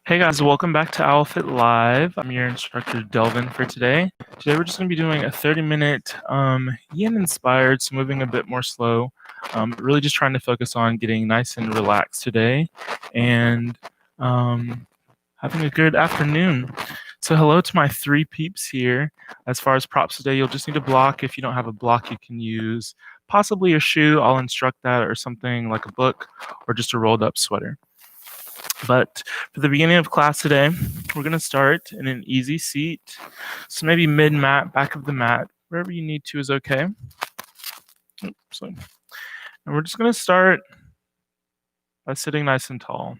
Hey guys, welcome back to OwlFit Live. I'm your instructor Delvin for today. Today we're just going to be doing a 30-minute yin inspired, so moving a bit more slow. Really just trying to focus on getting nice and relaxed today and having a good afternoon. So hello to my three peeps here. As far as props today, you'll just need a block. If you don't have a block, you can use possibly a shoe. I'll instruct that, or something like a book, or just a rolled up sweater. But for the beginning of class today, we're going to start in an easy seat. So maybe mid-mat, back of the mat, wherever you need to is okay. Oops. And we're just going to start by sitting nice and tall.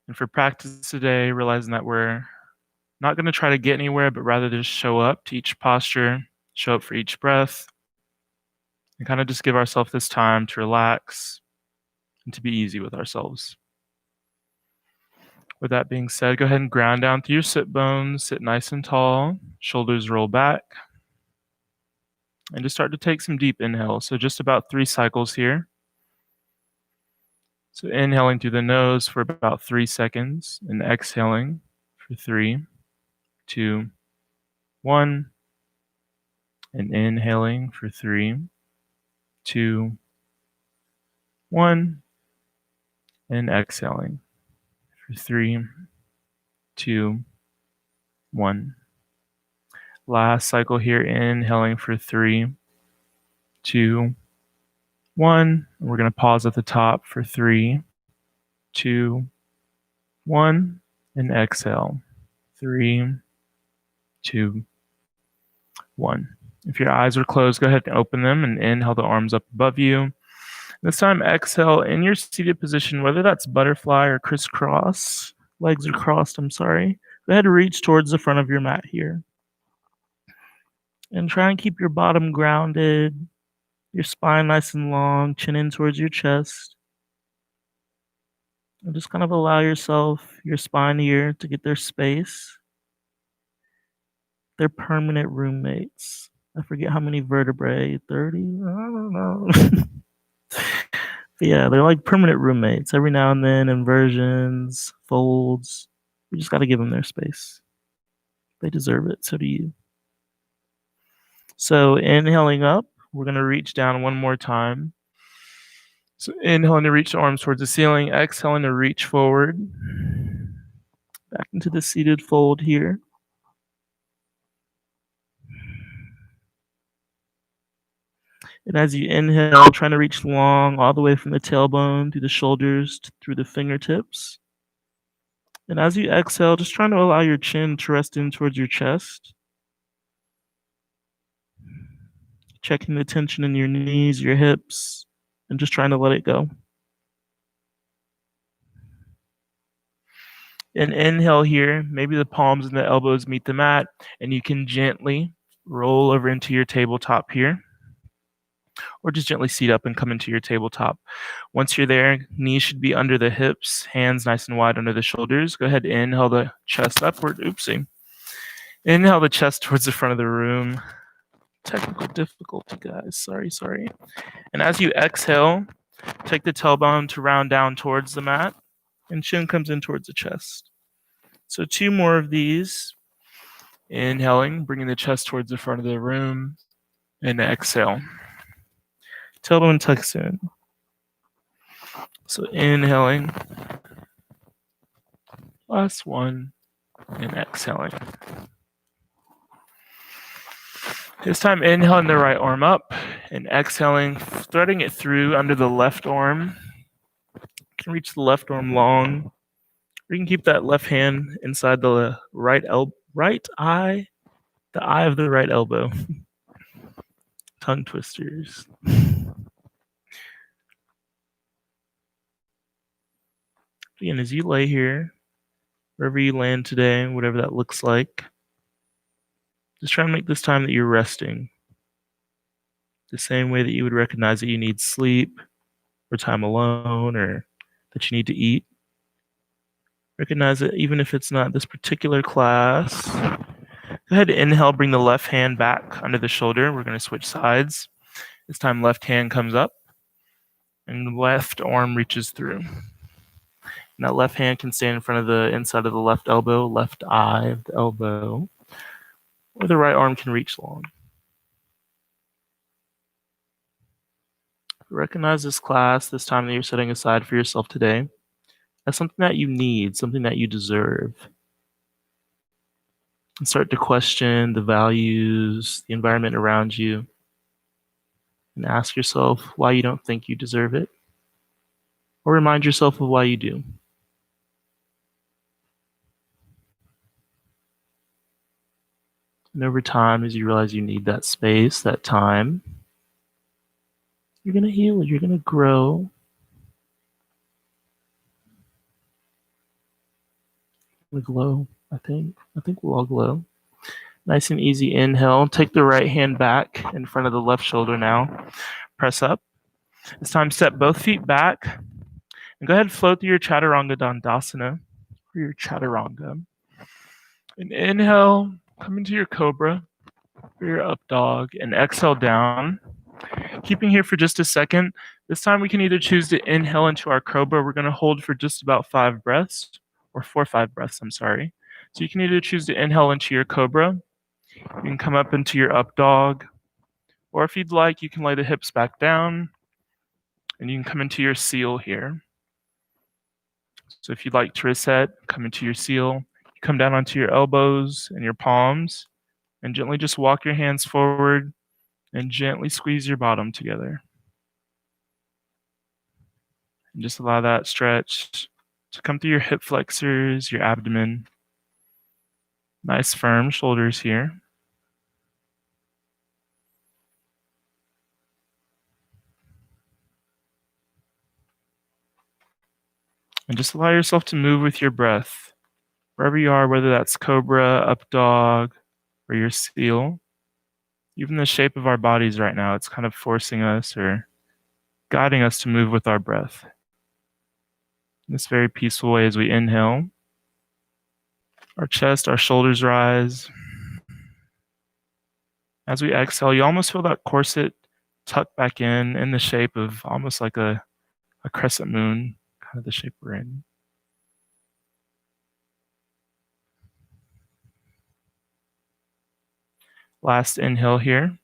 And for practice today, realizing that we're not going to try to get anywhere, but rather just show up to each posture, show up for each breath, and kind of just give ourselves this time to relax and to be easy with ourselves. With that being said, go ahead and ground down through your sit bones, sit nice and tall, shoulders roll back, and just start to take some deep inhales. So just about 3 cycles here. So inhaling through the nose for about 3 seconds and exhaling for 3, 2, 1, and inhaling for 3, 2, 1, and exhaling for 3, 2, 1. Last cycle here, inhaling for 3, 2, 1. We're going to pause at the top for 3, 2, 1, and exhale. 3, 2, 1. If your eyes are closed, go ahead and open them and inhale the arms up above you. This time, exhale in your seated position, whether that's butterfly or crisscross. Legs are crossed, I'm sorry. Go ahead and reach towards the front of your mat here. And try and keep your bottom grounded, your spine nice and long, chin in towards your chest. And just kind of allow yourself, your spine here, to get their space. They're permanent roommates. I forget how many vertebrae, 30? I don't know. But yeah, they're like permanent roommates. Every now and then, inversions, folds. We just got to give them their space. They deserve it. So do you. So inhaling up, we're going to reach down one more time. So inhaling to reach the arms towards the ceiling. Exhaling to reach forward. Back into the seated fold here. And as you inhale, trying to reach long all the way from the tailbone through the shoulders, through the fingertips. And as you exhale, just trying to allow your chin to rest in towards your chest. Checking the tension in your knees, your hips, and just trying to let it go. And inhale here, maybe the palms and the elbows meet the mat, and you can gently roll over into your tabletop here. Or just gently seat up and come into your tabletop. Once you're there, knees should be under the hips, hands nice and wide under the shoulders. Go ahead and inhale the chest upward. Oopsie. Inhale the chest towards the front of the room. Technical difficulty, guys. Sorry. And as you exhale, take the tailbone to round down towards the mat, and chin comes in towards the chest. So 2 more of these. Inhaling, bringing the chest towards the front of the room, and exhale. Tailbone tucks in. So inhaling. Last one. And exhaling. This time, inhaling the right arm up and exhaling, threading it through under the left arm. You can reach the left arm long. Or you can keep that left hand inside the right eye, the eye of the right elbow. Tongue twisters. Again, as you lay here, wherever you land today, whatever that looks like, just try and make this time that you're resting the same way that you would recognize that you need sleep or time alone or that you need to eat. Recognize that even if it's not this particular class. Go ahead and inhale, bring the left hand back under the shoulder. We're going to switch sides. This time left hand comes up. and left arm reaches through. And that left hand can stand in front of the inside of the left elbow, left eye of the elbow, or the right arm can reach long. Recognize this class, this time that you're setting aside for yourself today, as something that you need, something that you deserve. And start to question the values, the environment around you, and ask yourself why you don't think you deserve it, or remind yourself of why you do. And over time, as you realize you need that space, that time, you're going to heal, you're going to grow. We glow, I think. I think we'll all glow. Nice and easy inhale. Take the right hand back in front of the left shoulder now. Press up. This time, step both feet back. And go ahead and float through your Chaturanga Dandasana, or your Chaturanga. And inhale, come into your Cobra, or your Up Dog, and exhale down. Keeping here for just a second. This time we can either choose to inhale into our Cobra. We're going to hold for just about 5 breaths, or 5 breaths, I'm sorry. So you can either choose to inhale into your Cobra. You can come up into your Up Dog, or if you'd like, you can lay the hips back down, and you can come into your Seal here. So if you'd like to reset, come into your Seal. You come down onto your elbows and your palms, and gently just walk your hands forward, and gently squeeze your bottom together. And just allow that stretch to come through your hip flexors, your abdomen. Nice firm shoulders here. And just allow yourself to move with your breath. Wherever you are, whether that's Cobra, Up Dog, or your Seal. Even the shape of our bodies right now, it's kind of forcing us or guiding us to move with our breath. In this very peaceful way as we inhale, our chest, our shoulders rise. As we exhale, you almost feel that corset tuck back in the shape of almost like a crescent moon, kind of the shape we're in. Last inhale here.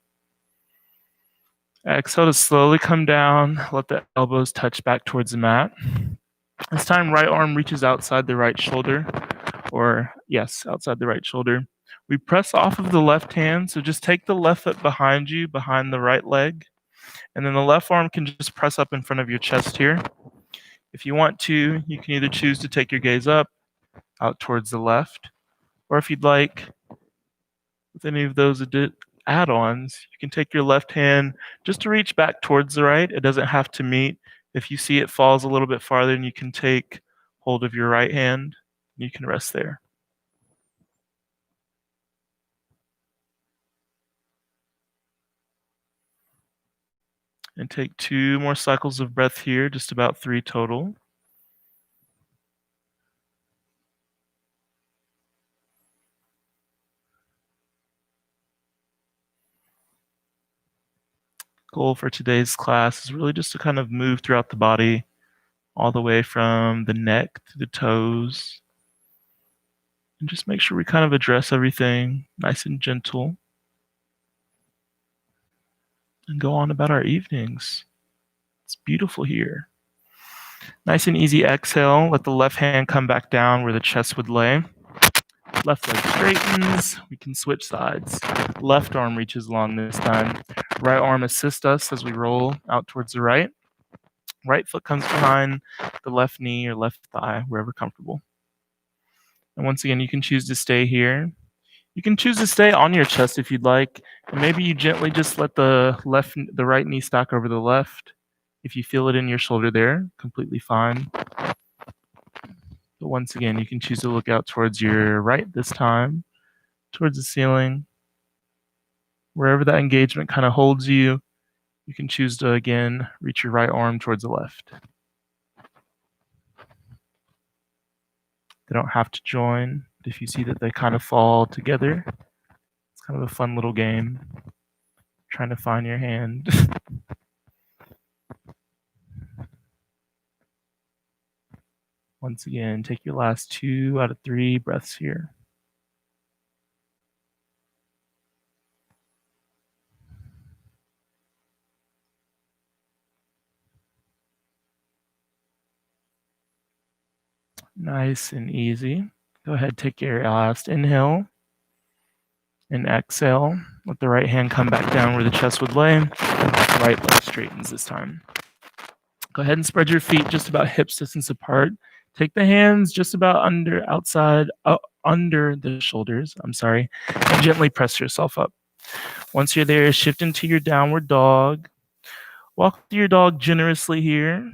Exhale to slowly come down. Let the elbows touch back towards the mat. This time, right arm reaches outside the right shoulder, outside the right shoulder. We press off of the left hand, so just take the left foot behind you, behind the right leg, and then the left arm can just press up in front of your chest here. If you want to, you can either choose to take your gaze up, out towards the left, or if you'd like, with any of those add-ons, you can take your left hand just to reach back towards the right. It doesn't have to meet. If you see it falls a little bit farther, then you can take hold of your right hand. You can rest there. And take 2 more cycles of breath here, just about 3 total. Goal for today's class is really just to kind of move throughout the body, all the way from the neck to the toes. And just make sure we kind of address everything nice and gentle. And go on about our evenings. It's beautiful here. Nice and easy exhale. Let the left hand come back down where the chest would lay. Left leg straightens. We can switch sides. Left arm reaches long this time. Right arm assists us as we roll out towards the right. Right foot comes behind the left knee or left thigh, wherever comfortable. And once again, you can choose to stay here. You can choose to stay on your chest if you'd like. And maybe you gently just let the right knee stack over the left. If you feel it in your shoulder there, completely fine. But once again, you can choose to look out towards your right this time, towards the ceiling. Wherever that engagement kind of holds you, you can choose to, again, reach your right arm towards the left. They don't have to join, but if you see that they kind of fall together, it's kind of a fun little game, trying to find your hand. Once again, take your last 2 out of 3 breaths here. Nice and easy. Go ahead, take your last inhale and exhale. Let the right hand come back down where the chest would lay. Right leg straightens this time. Go ahead and spread your feet just about hip distance apart. Take the hands just about under the shoulders, and gently press yourself up. Once you're there, shift into your downward dog. Walk to your dog generously here.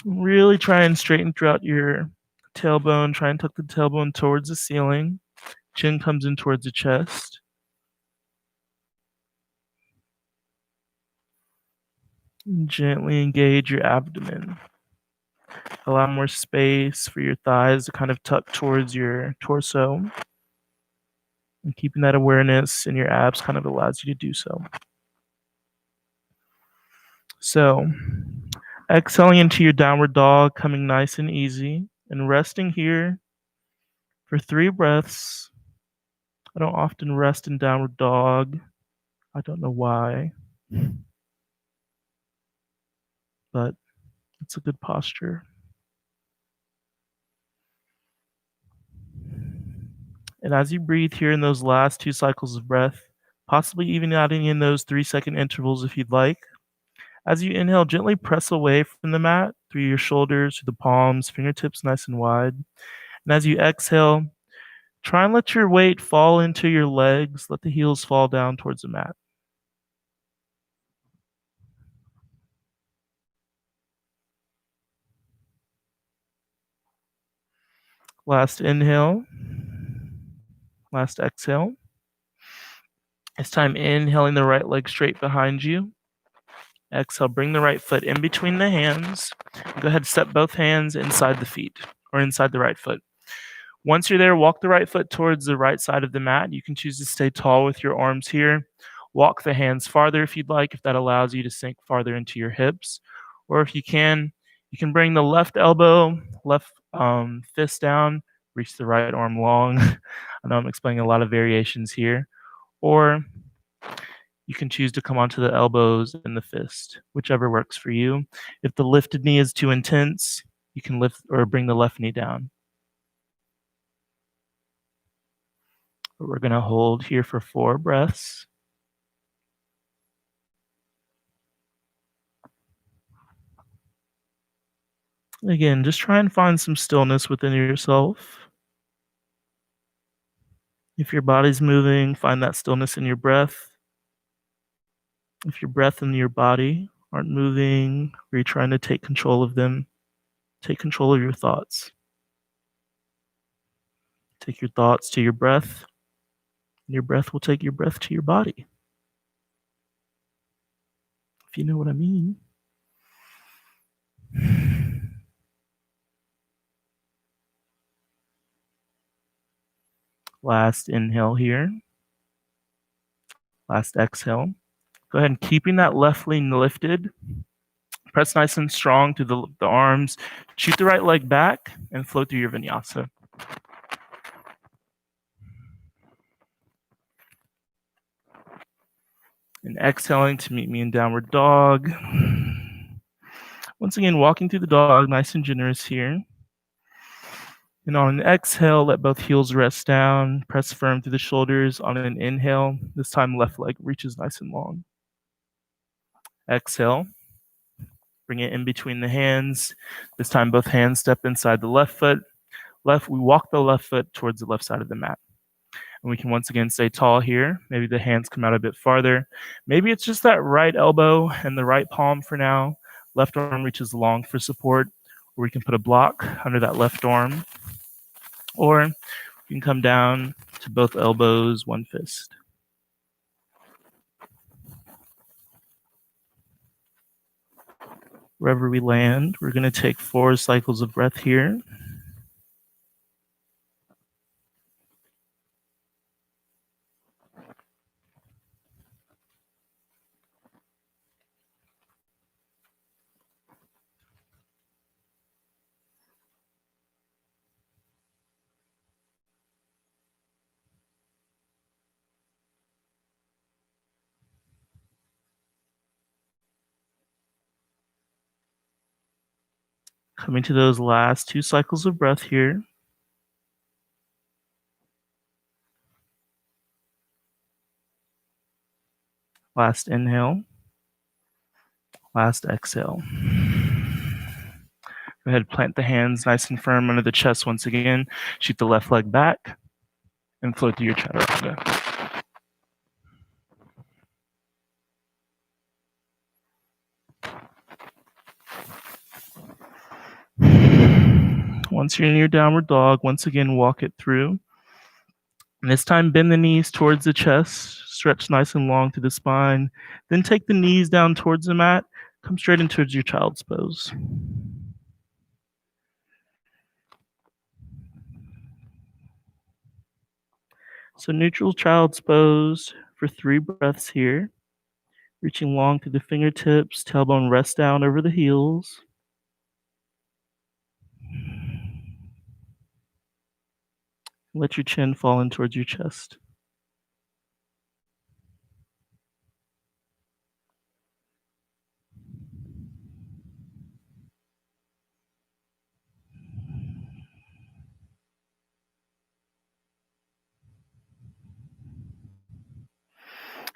Really try and straighten throughout your tailbone. Try and tuck the tailbone towards the ceiling. Chin comes in towards the chest. Gently engage your abdomen. Allow more space for your thighs to kind of tuck towards your torso. And keeping that awareness in your abs kind of allows you to do so. So, exhaling into your downward dog, coming nice and easy, and resting here for 3 breaths. I don't often rest in downward dog. I don't know why, but it's a good posture. And as you breathe here in those last 2 cycles of breath, possibly even adding in those 3-second intervals if you'd like, as you inhale, gently press away from the mat through your shoulders, through the palms, fingertips nice and wide. And as you exhale, try and let your weight fall into your legs. Let the heels fall down towards the mat. Last inhale. Last exhale. This time inhaling the right leg straight behind you. Exhale, bring the right foot in between the hands. Go ahead, step both hands inside the feet or inside the right foot. Once you're there, walk the right foot towards the right side of the mat. You can choose to stay tall with your arms here. Walk the hands farther if you'd like, if that allows you to sink farther into your hips. Or if you can bring the left elbow, left fist down, reach the right arm long. I know I'm explaining a lot of variations here. Or you can choose to come onto the elbows and the fist, whichever works for you. If the lifted knee is too intense, you can lift or bring the left knee down. We're going to hold here for 4 breaths. Again, just try and find some stillness within yourself. If your body's moving, find that stillness in your breath. If your breath and your body aren't moving, or you're trying to take control of them, take control of your thoughts. Take your thoughts to your breath, and your breath will take your breath to your body. If you know what I mean. Last inhale here. Last exhale. Go ahead and keeping that left leg lifted. Press nice and strong through the arms. Shoot the right leg back and flow through your vinyasa. And exhaling to meet me in downward dog. Once again, walking through the dog, nice and generous here. And on an exhale, let both heels rest down. Press firm through the shoulders. On an inhale, this time left leg reaches nice and long. Exhale. Bring it in between the hands. This time both hands step inside the left foot. We walk the left foot towards the left side of the mat. And we can once again stay tall here. Maybe the hands come out a bit farther. Maybe it's just that right elbow and the right palm for now. Left arm reaches long for support. Or we can put a block under that left arm. Or you can come down to both elbows, one fist. Wherever we land, we're going to take 4 cycles of breath here. Coming to those last 2 cycles of breath here. Last inhale. Last exhale. Go ahead, plant the hands nice and firm under the chest once again. Shoot the left leg back and float through your chaturanga. Once you're in your downward dog, once again, walk it through. And this time, bend the knees towards the chest, stretch nice and long through the spine. Then take the knees down towards the mat. Come straight in towards your child's pose. So neutral child's pose for 3 breaths here. Reaching long through the fingertips, tailbone rest down over the heels. Let your chin fall in towards your chest.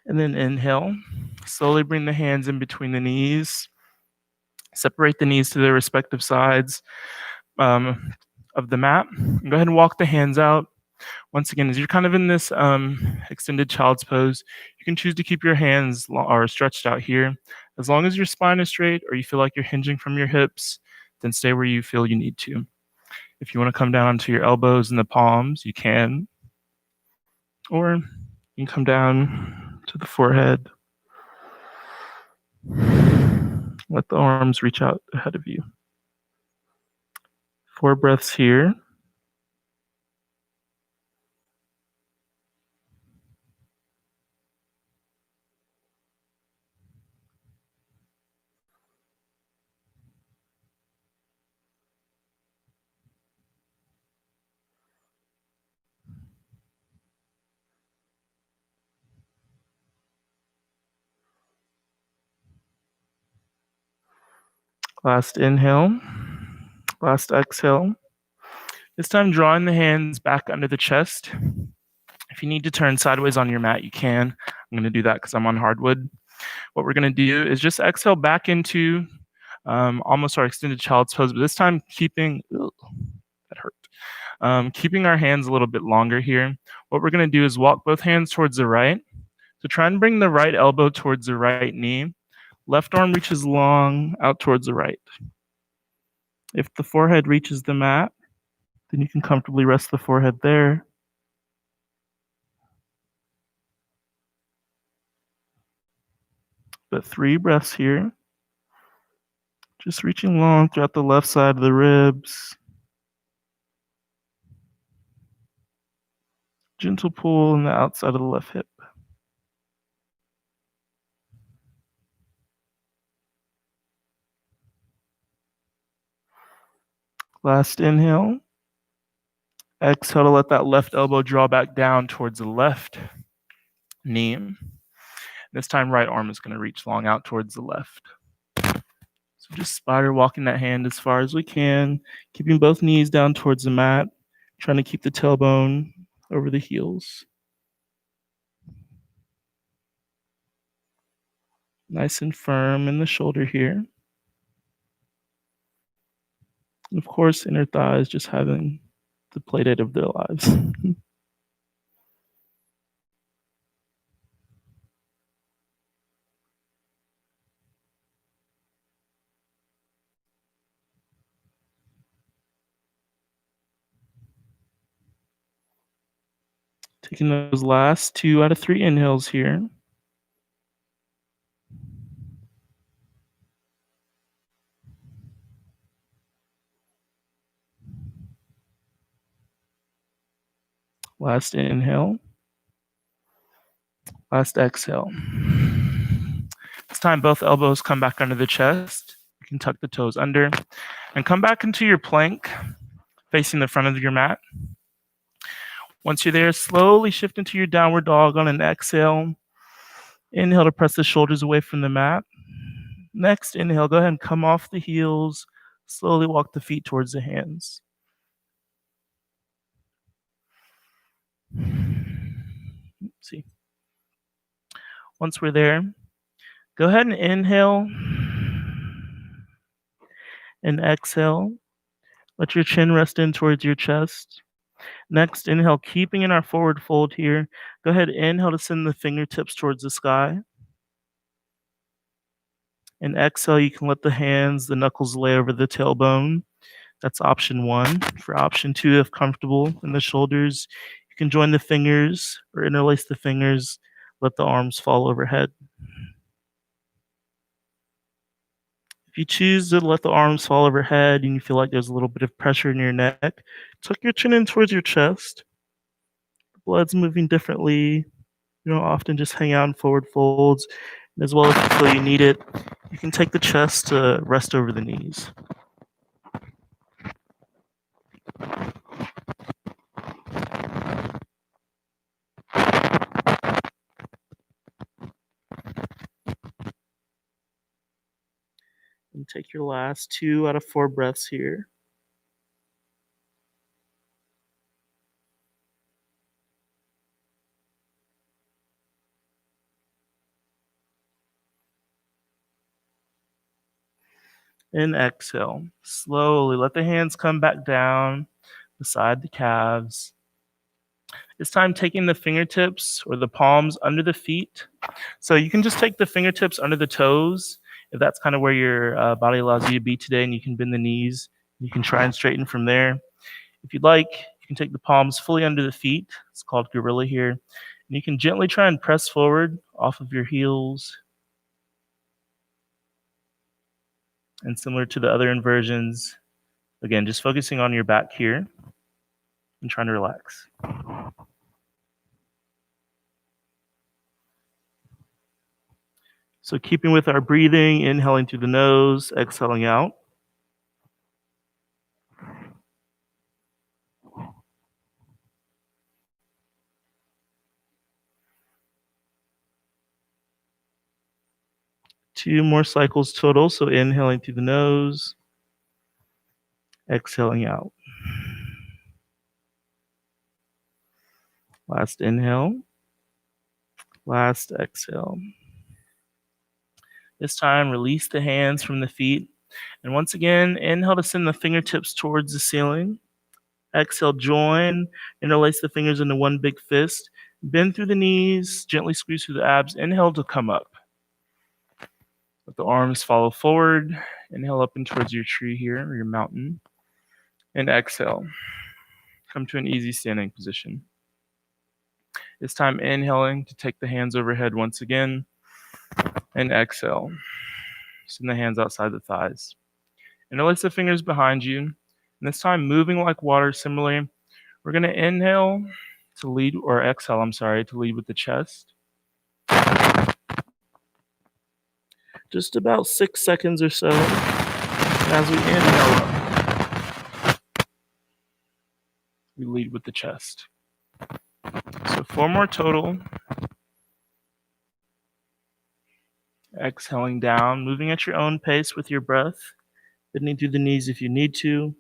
And then inhale. Slowly bring the hands in between the knees. Separate the knees to their respective sides of the mat. Go ahead and walk the hands out. Once again, as you're kind of in this extended child's pose, you can choose to keep your hands or stretched out here. As long as your spine is straight or you feel like you're hinging from your hips, then stay where you feel you need to. If you want to come down onto your elbows and the palms, you can. Or you can come down to the forehead. Let the arms reach out ahead of you. 4 breaths here. Last inhale. Last exhale. This time, drawing the hands back under the chest. If you need to turn sideways on your mat, you can. I'm going to do that because I'm on hardwood. What we're going to do is just exhale back into almost our extended child's pose, but this time keeping, that hurt. Keeping our hands a little bit longer here. What we're going to do is walk both hands towards the right. So try and bring the right elbow towards the right knee. Left arm reaches long out towards the right. If the forehead reaches the mat, then you can comfortably rest the forehead there. But 3 breaths here. Just reaching long throughout the left side of the ribs. Gentle pull in the outside of the left hip. Last inhale. Exhale to let that left elbow draw back down towards the left knee. This time, right arm is going to reach long out towards the left. So just spider walking that hand as far as we can, keeping both knees down towards the mat, trying to keep the tailbone over the heels. Nice and firm in the shoulder here. And of course, inner thighs just having the play date of their lives. Taking those last 2 out of 3 inhales here. Last inhale. Last exhale. This time, both elbows come back under the chest. You can tuck the toes under and come back into your plank, facing the front of your mat. Once you're there, slowly shift into your downward dog on an exhale. Inhale to press the shoulders away from the mat. Next, inhale, go ahead and come off the heels. Slowly walk the feet towards the hands. See. Once we're there, go ahead and inhale and exhale. Let your chin rest in towards your chest. Next, inhale, keeping in our forward fold here. Go ahead, inhale to send the fingertips towards the sky. And exhale, you can let the hands, the knuckles lay over the tailbone. That's option 1. For option 2, if comfortable in the shoulders, you can join the fingers or interlace the fingers. Let the arms fall overhead. If you choose to let the arms fall overhead and you feel like there's a little bit of pressure in your neck, tuck your chin in towards your chest. The blood's moving differently. You don't often just hang out in forward folds. And as well, if you feel you need it, you can take the chest to rest over the knees. And take your last 2 out of 4 breaths here. And exhale. Slowly let the hands come back down beside the calves. This time taking the fingertips or the palms under the feet. So you can just take the fingertips under the toes if that's kind of where your body allows you to be today, and you can bend the knees. You can try and straighten from there. If you'd like, you can take the palms fully under the feet. It's called gorilla here. And you can gently try and press forward off of your heels. And similar to the other inversions, again, just focusing on your back here and trying to relax. So keeping with our breathing, inhaling through the nose, exhaling out. Two more cycles total. So inhaling through the nose, exhaling out. Last inhale, last exhale. This time, release the hands from the feet. And once again, inhale to send the fingertips towards the ceiling. Exhale, join, interlace the fingers into one big fist. Bend through the knees, gently squeeze through the abs. Inhale to come up. Let the arms follow forward. Inhale up and towards your tree here, or your mountain. And exhale. Come to an easy standing position. This time, inhaling to take the hands overhead once again. And exhale. Send the hands outside the thighs. Interlace the fingers behind you. And this time, moving like water. Similarly, we're going to inhale to lead, or exhale, to lead with the chest. Just about 6 seconds or so. And as we inhale up, we lead with the chest. So 4 more total. Exhaling down, moving at your own pace with your breath. Bending through the knees if you need to.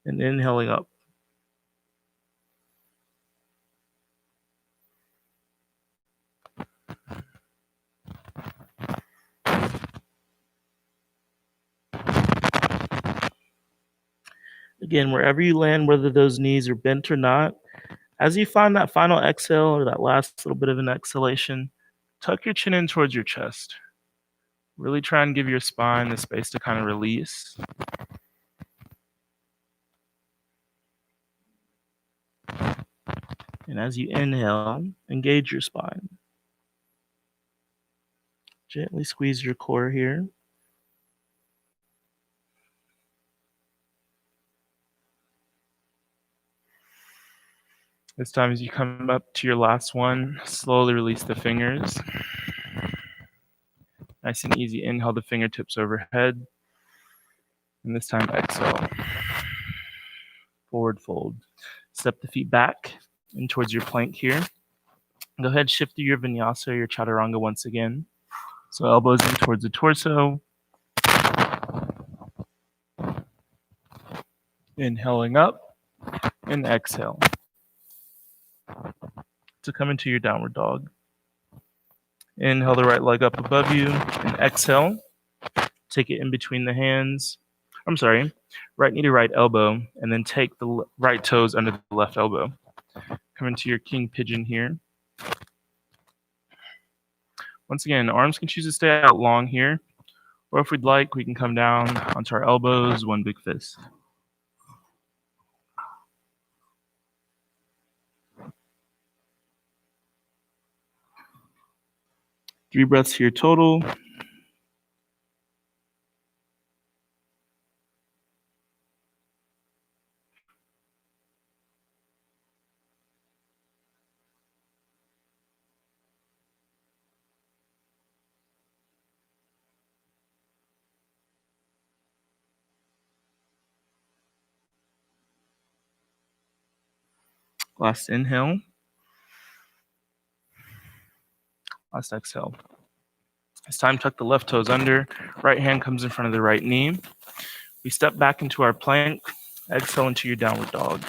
And inhaling up. Again, wherever you land, whether those knees are bent or not, as you find that final exhale or that last little bit of an exhalation, tuck your chin in towards your chest. Really try and give your spine the space to kind of release. And as you inhale, engage your spine. Gently squeeze your core here. This time, as you come up to your last one, slowly release the fingers. Nice and easy. Inhale the fingertips overhead. And this time, exhale. Forward fold. Step the feet back and towards your plank here. Go ahead, shift through your vinyasa, your chaturanga once again. So elbows in towards the torso. Inhaling up and exhale to come into your downward dog. Inhale the right leg up above you and exhale. Take it in between the hands. Right knee to right elbow, and then take the right toes under the left elbow. Come into your king pigeon here. Once again, arms can choose to stay out long here, or if we'd like, we can come down onto our elbows, one big fist. Three breaths here total. Last inhale. Last exhale. It's time to tuck the left toes under. Right hand comes in front of the right knee. We step back into our plank. Exhale into your downward dog.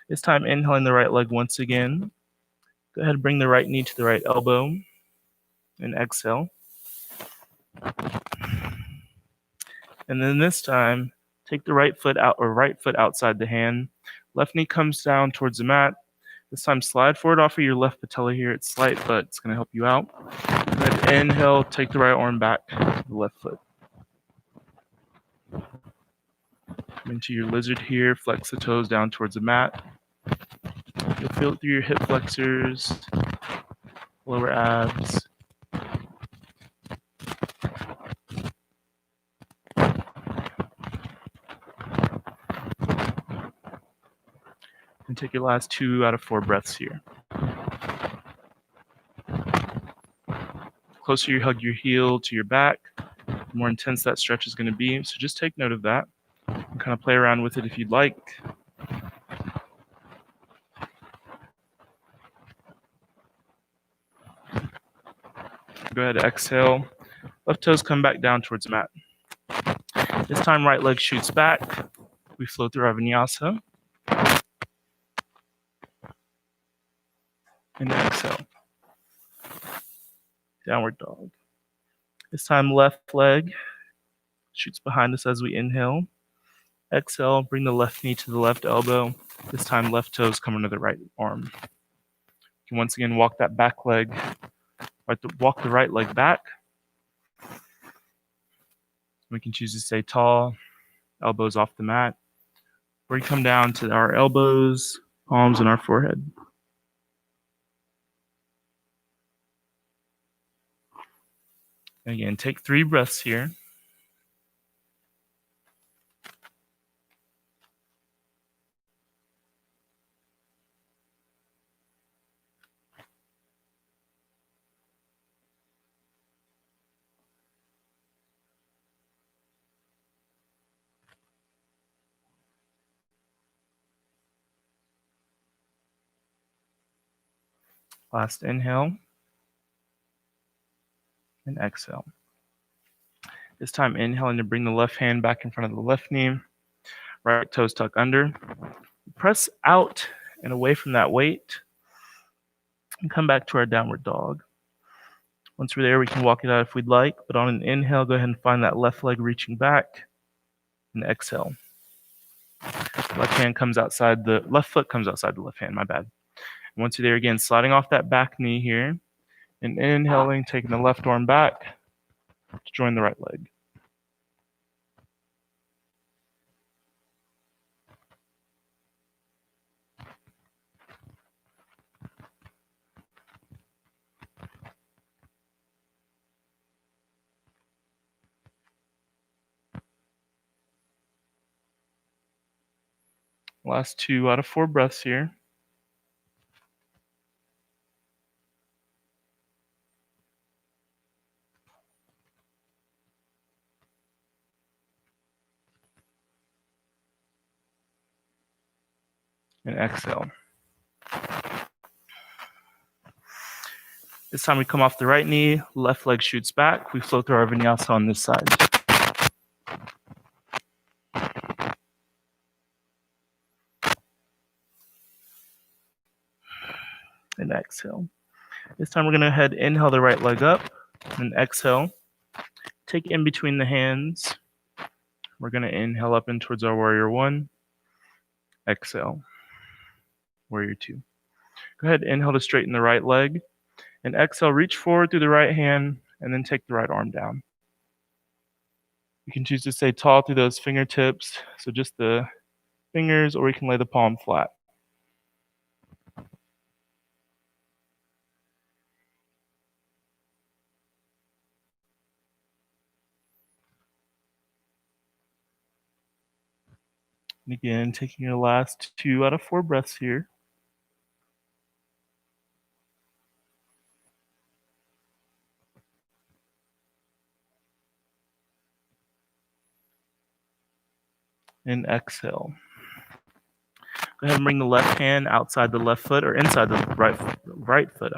This time, inhaling the right leg once again. Go ahead and bring the right knee to the right elbow and exhale. And then this time, take the right foot out or right foot outside the hand. Left knee comes down towards the mat. This time, slide forward off of your left patella here. It's slight, but it's going to help you out. Then inhale, take the right arm back to the left foot. Come into your lizard here. Flex the toes down towards the mat. You'll feel it through your hip flexors, lower abs. And take your last 2 out of 4 breaths here. The closer you hug your heel to your back, the more intense that stretch is going to be. So just take note of that and kind of play around with it if you'd like. Go ahead, exhale. Left toes come back down towards the mat. This time, right leg shoots back. We flow through our vinyasa. And exhale. Downward dog. This time, left leg shoots behind us as we inhale. Exhale, bring the left knee to the left elbow. This time, left toes come under the right arm. You can once again walk that back leg, walk the right leg back. We can choose to stay tall, elbows off the mat, or you come down to our elbows, palms, and our forehead. Again, take 3 breaths here. Last inhale and exhale. This time, inhaling to bring the left hand back in front of the left knee. Right toes tuck under. Press out and away from that weight. And come back to our downward dog. Once we're there, we can walk it out if we'd like. But on an inhale, go ahead and find that left leg reaching back. And exhale. Left foot comes outside the left hand, my bad. And once you're there again, sliding off that back knee here. And inhaling, taking the left arm back to join the right leg. Last 2 out of 4 breaths here. And exhale. This time we come off the right knee, left leg shoots back. We flow through our vinyasa on this side. exhale. This time we're going to head inhale the right leg up and exhale. Take in between the hands. We're going to inhale up in towards our warrior one. Exhale, warrior two. Go ahead, inhale to straighten the right leg. And exhale, reach forward through the right hand and then take the right arm down. You can choose to stay tall through those fingertips, so just the fingers, or you can lay the palm flat. And again, taking your last 2 out of 4 breaths here. And exhale. Go ahead and bring the left hand outside the left foot, or inside the right foot,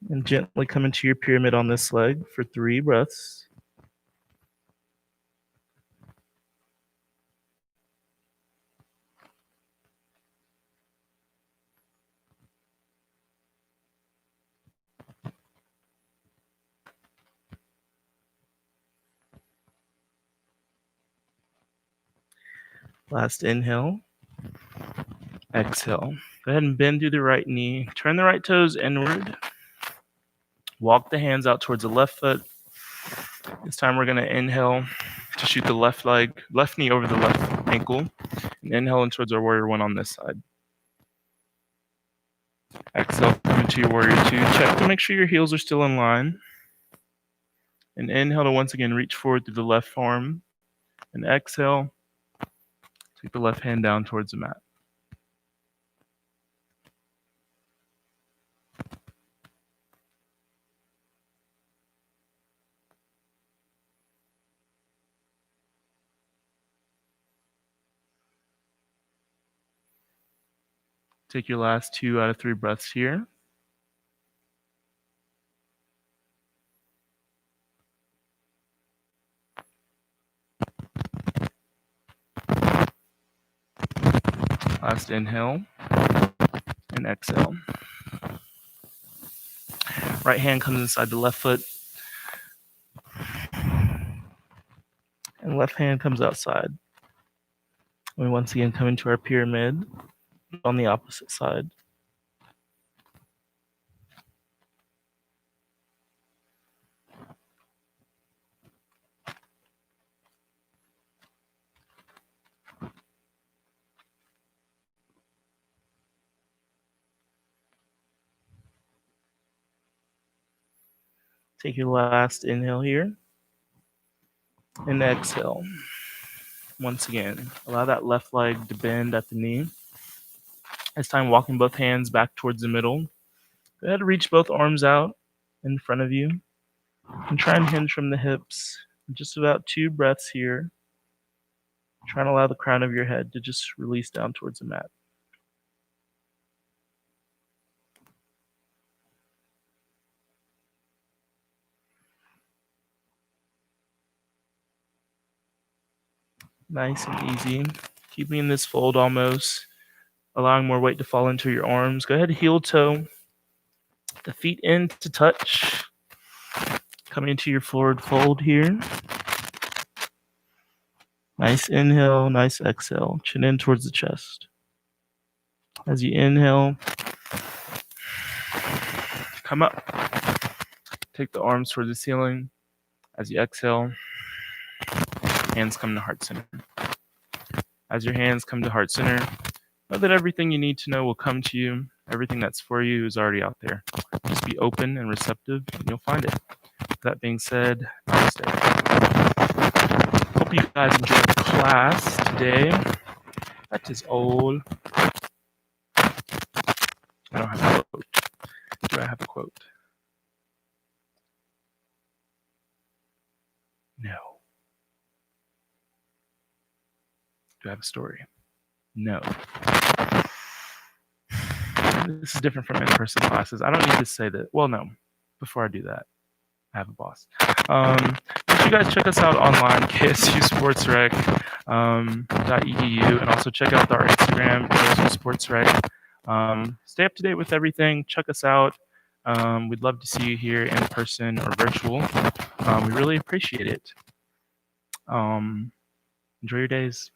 and gently come into your pyramid on this leg for 3 breaths. Last inhale. Exhale. Go ahead and bend through the right knee. Turn the right toes inward. Walk the hands out towards the left foot. This time we're going to inhale to shoot the left knee over the left ankle. And inhale in towards our warrior one on this side. Exhale, come into your warrior two. Check to make sure your heels are still in line. And inhale to once again reach forward through the left arm. And exhale, take the left hand down towards the mat. Take your last 2 out of 3 breaths here. Last inhale and exhale. Right hand comes inside the left foot. And left hand comes outside. We once again come into our pyramid on the opposite side. Take your last inhale here and exhale. Once again, allow that left leg to bend at the knee. This time, walking both hands back towards the middle. Go ahead and reach both arms out in front of you and try and hinge from the hips. Just about 2 breaths here. Try and allow the crown of your head to just release down towards the mat. Nice and easy. Keeping this fold almost, allowing more weight to fall into your arms. Go ahead, heel toe, the feet in to touch. Coming into your forward fold here. Nice inhale, nice exhale. Chin in towards the chest. As you inhale, come up. Take the arms towards the ceiling. As you exhale, hands come to heart center. As your hands come to heart center, know that everything you need to know will come to you. Everything that's for you is already out there. Just be open and receptive, and you'll find it. With that being said, namaste. Hope you guys enjoyed the class today. That is all. I don't have a quote. Do I have a quote? No. Do I have a story? No. This is different from in-person classes. I don't need to say that. Well, no. Before I do that, I have a boss. Make sure you guys check us out online, ksusportsrec.edu, and also check out our Instagram, KSU Sports Rec. Stay up to date with everything. Check us out. We'd love to see you here in person or virtual. We really appreciate it. Enjoy your days.